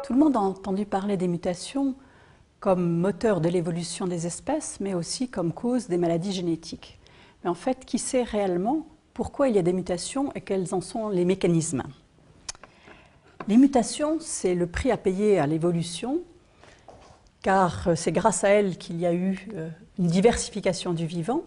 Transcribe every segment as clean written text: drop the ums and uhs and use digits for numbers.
Tout le monde a entendu parler des mutations comme moteur de l'évolution des espèces, mais aussi comme cause des maladies génétiques. Mais en fait, qui sait réellement pourquoi il y a des mutations et quels en sont les mécanismes? Les mutations, c'est le prix à payer à l'évolution, car c'est grâce à elles qu'il y a eu une diversification du vivant.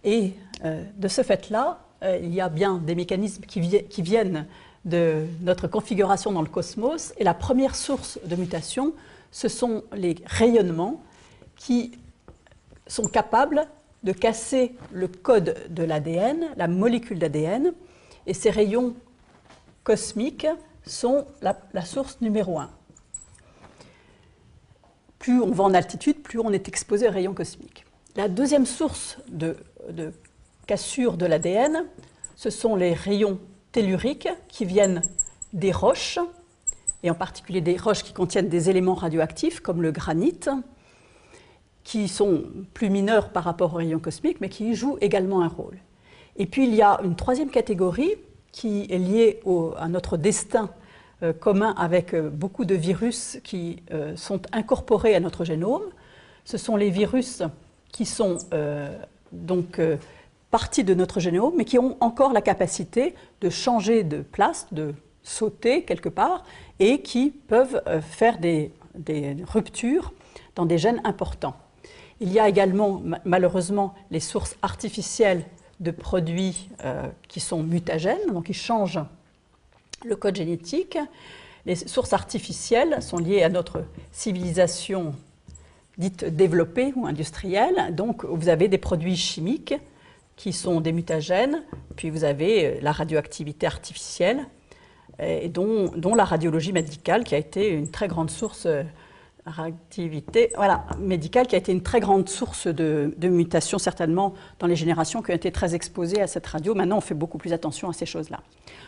Et de ce fait-là, il y a bien des mécanismes qui viennent de notre configuration dans le cosmos. Et la première source de mutation, ce sont les rayonnements qui sont capables de casser le code de l'ADN, la molécule d'ADN. Et ces rayons cosmiques sont la source numéro 1. Plus on va en altitude, plus on est exposé aux rayons cosmiques. La deuxième source de cassure de l'ADN, ce sont les rayons telluriques qui viennent des roches, et en particulier des roches qui contiennent des éléments radioactifs comme le granit, qui sont plus mineurs par rapport aux rayons cosmiques, mais qui jouent également un rôle. Et puis il y a une troisième catégorie qui est liée à notre destin commun avec beaucoup de virus qui sont incorporés à notre génome. Ce sont les virus qui sont partie de notre génome, mais qui ont encore la capacité de changer de place, de sauter quelque part, et qui peuvent faire des ruptures dans des gènes importants. Il y a également, malheureusement, les sources artificielles de produits qui sont mutagènes, donc qui changent le code génétique. Les sources artificielles sont liées à notre civilisation dite développée ou industrielle. Donc, vous avez des produits chimiques qui sont des mutagènes, puis vous avez la radioactivité artificielle, et dont la radiologie médicale, qui a été une très grande source médicale, qui a été une très grande source de mutations, certainement, dans les générations qui ont été très exposées à cette radio. Maintenant, on fait beaucoup plus attention à ces choses-là.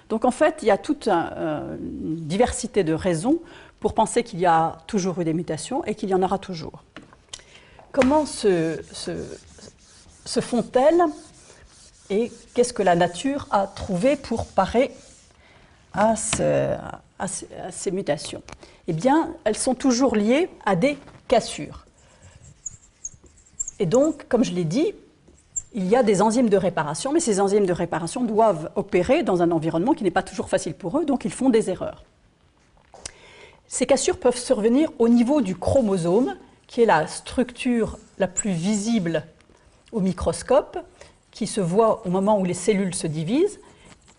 Donc, en fait, il y a toute une diversité de raisons pour penser qu'il y a toujours eu des mutations et qu'il y en aura toujours. Comment se font-elles et qu'est-ce que la nature a trouvé pour parer à ces mutations? Eh bien, elles sont toujours liées à des cassures. Et donc, comme je l'ai dit, il y a des enzymes de réparation, mais ces enzymes de réparation doivent opérer dans un environnement qui n'est pas toujours facile pour eux, donc ils font des erreurs. Ces cassures peuvent survenir au niveau du chromosome, qui est la structure la plus visible au microscope, qui se voit au moment où les cellules se divisent.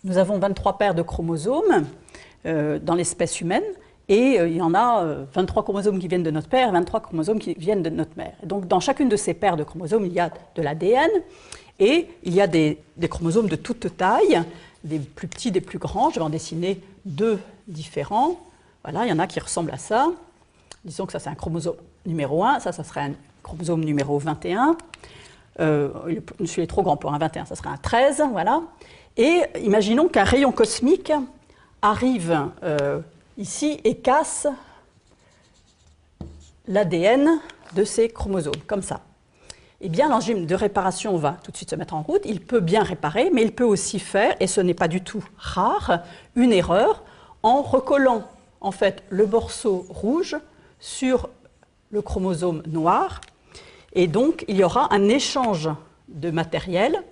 Nous avons 23 paires de chromosomes dans l'espèce humaine, et il y en a 23 chromosomes qui viennent de notre père et 23 chromosomes qui viennent de notre mère. Et donc, dans chacune de ces paires de chromosomes, il y a de l'ADN, et il y a des chromosomes de toute taille, des plus petits, des plus grands. Je vais en dessiner deux différents. Voilà, il y en a qui ressemblent à ça. Disons que ça, c'est un chromosome numéro 1, ça serait un chromosome numéro 21. Celui-là est trop grand pour un 21, ça serait un 13, voilà. Et imaginons qu'un rayon cosmique arrive ici et casse l'ADN de ces chromosomes, comme ça. Eh bien, l'enzyme de réparation va tout de suite se mettre en route. Il peut bien réparer, mais il peut aussi faire, et ce n'est pas du tout rare, une erreur en recollant en fait le morceau rouge sur le chromosome noir. Et donc, il y aura un échange de matériel.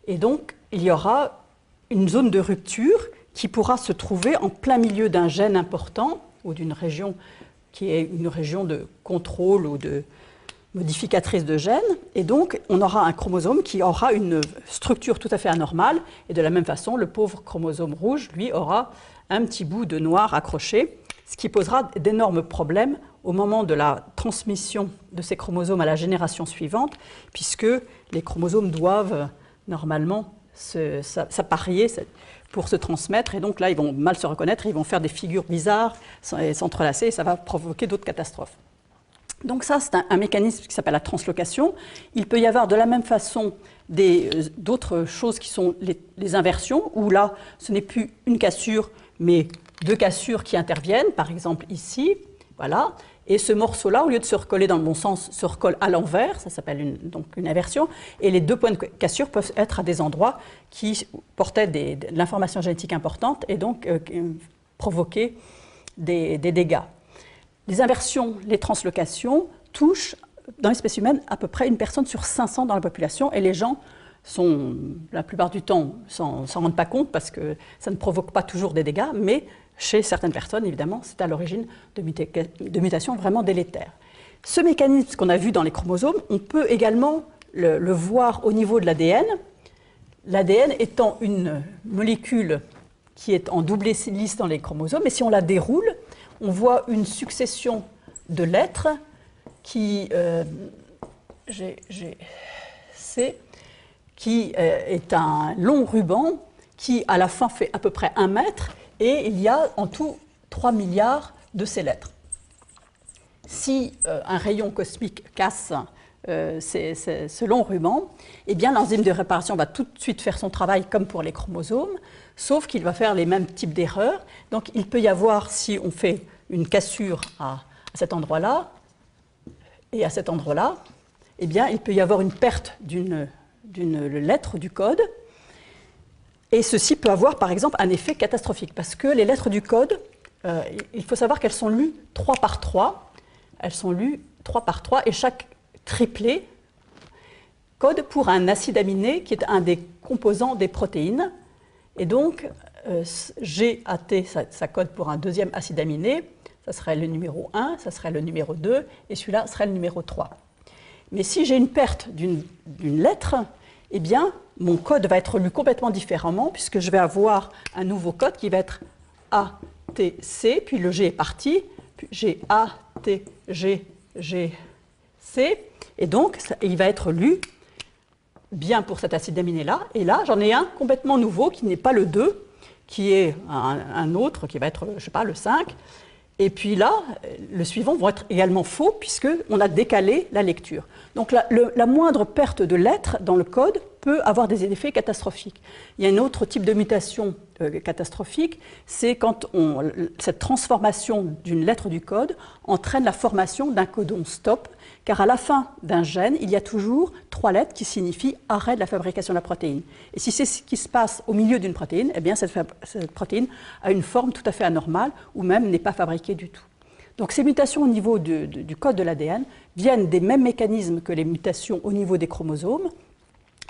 Et donc, il y aura une zone de rupture qui pourra se trouver en plein milieu d'un gène important ou d'une région qui est une région de contrôle ou de modificatrice de gènes. Et donc, on aura un chromosome qui aura une structure tout à fait anormale. Et de la même façon, le pauvre chromosome rouge, lui, aura un petit bout de noir accroché, ce qui posera d'énormes problèmes au moment de la transmission de ces chromosomes à la génération suivante, puisque les chromosomes doivent normalement s'apparier pour se transmettre, et donc là, ils vont mal se reconnaître, ils vont faire des figures bizarres, s'entrelacer, et ça va provoquer d'autres catastrophes. Donc ça, c'est un mécanisme qui s'appelle la translocation. Il peut y avoir de la même façon d'autres choses qui sont les inversions, où là, ce n'est plus une cassure, mais deux cassures qui interviennent, par exemple ici, voilà. Et ce morceau-là, au lieu de se recoller dans le bon sens, se recolle à l'envers, ça s'appelle donc une inversion, et les deux points de cassure peuvent être à des endroits qui portaient de l'information génétique importante et donc provoquer des dégâts. Les inversions, les translocations touchent dans l'espèce humaine à peu près une personne sur 500 dans la population et les gens sont, la plupart du temps, s'en rendent pas compte parce que ça ne provoque pas toujours des dégâts, mais chez certaines personnes, évidemment, c'est à l'origine de mutations vraiment délétères. Ce mécanisme qu'on a vu dans les chromosomes, on peut également le voir au niveau de l'ADN. L'ADN étant une molécule qui est en double hélice dans les chromosomes, et si on la déroule, on voit une succession de lettres qui, qui est un long ruban qui, à la fin, fait à peu près 1 mètre, et il y a en tout 3 milliards de ces lettres. Si un rayon cosmique casse ce long ruban, eh bien l'enzyme de réparation va tout de suite faire son travail comme pour les chromosomes, sauf qu'il va faire les mêmes types d'erreurs. Donc il peut y avoir, si on fait une cassure à cet endroit-là et à cet endroit-là, eh bien il peut y avoir une perte d'une lettre du code. Et ceci peut avoir, par exemple, un effet catastrophique, parce que les lettres du code, il faut savoir qu'elles sont lues 3 par 3. Elles sont lues 3 par 3, et chaque triplet code pour un acide aminé qui est un des composants des protéines. Et donc, GAT, ça code pour un deuxième acide aminé, ça serait le numéro 1, ça serait le numéro 2, et celui-là serait le numéro 3. Mais si j'ai une perte d'une lettre, eh bien, mon code va être lu complètement différemment, puisque je vais avoir un nouveau code qui va être ATC, puis le G est parti, puis j'ai ATG, GC, et donc il va être lu bien pour cet acide aminé-là, et là, j'en ai un complètement nouveau, qui n'est pas le 2, qui est un autre, qui va être, je ne sais pas, le 5, et puis là, le suivant va être également faux, puisqu'on a décalé la lecture. Donc la moindre perte de lettres dans le code peut avoir des effets catastrophiques. Il y a un autre type de mutation catastrophique, c'est quand cette transformation d'une lettre du code entraîne la formation d'un codon stop, car à la fin d'un gène, il y a toujours 3 lettres qui signifient arrêt de la fabrication de la protéine. Et si c'est ce qui se passe au milieu d'une protéine, eh bien cette protéine a une forme tout à fait anormale ou même n'est pas fabriquée du tout. Donc ces mutations au niveau du code de l'ADN viennent des mêmes mécanismes que les mutations au niveau des chromosomes,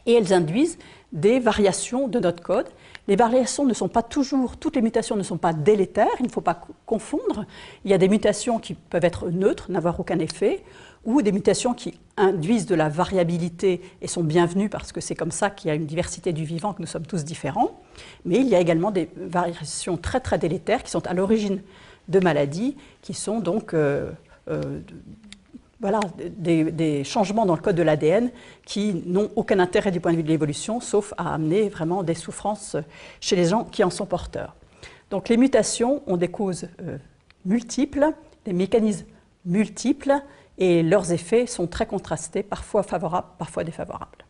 et elles induisent des variations de notre code. Les variations ne sont pas toujours, toutes les mutations ne sont pas délétères, il ne faut pas confondre. Il y a des mutations qui peuvent être neutres, n'avoir aucun effet, ou des mutations qui induisent de la variabilité et sont bienvenues parce que c'est comme ça qu'il y a une diversité du vivant, que nous sommes tous différents. Mais il y a également des variations très très délétères qui sont à l'origine de maladies, qui sont donc voilà, des changements dans le code de l'ADN qui n'ont aucun intérêt du point de vue de l'évolution, sauf à amener vraiment des souffrances chez les gens qui en sont porteurs. Donc les mutations ont des causes multiples, des mécanismes multiples, et leurs effets sont très contrastés, parfois favorables, parfois défavorables.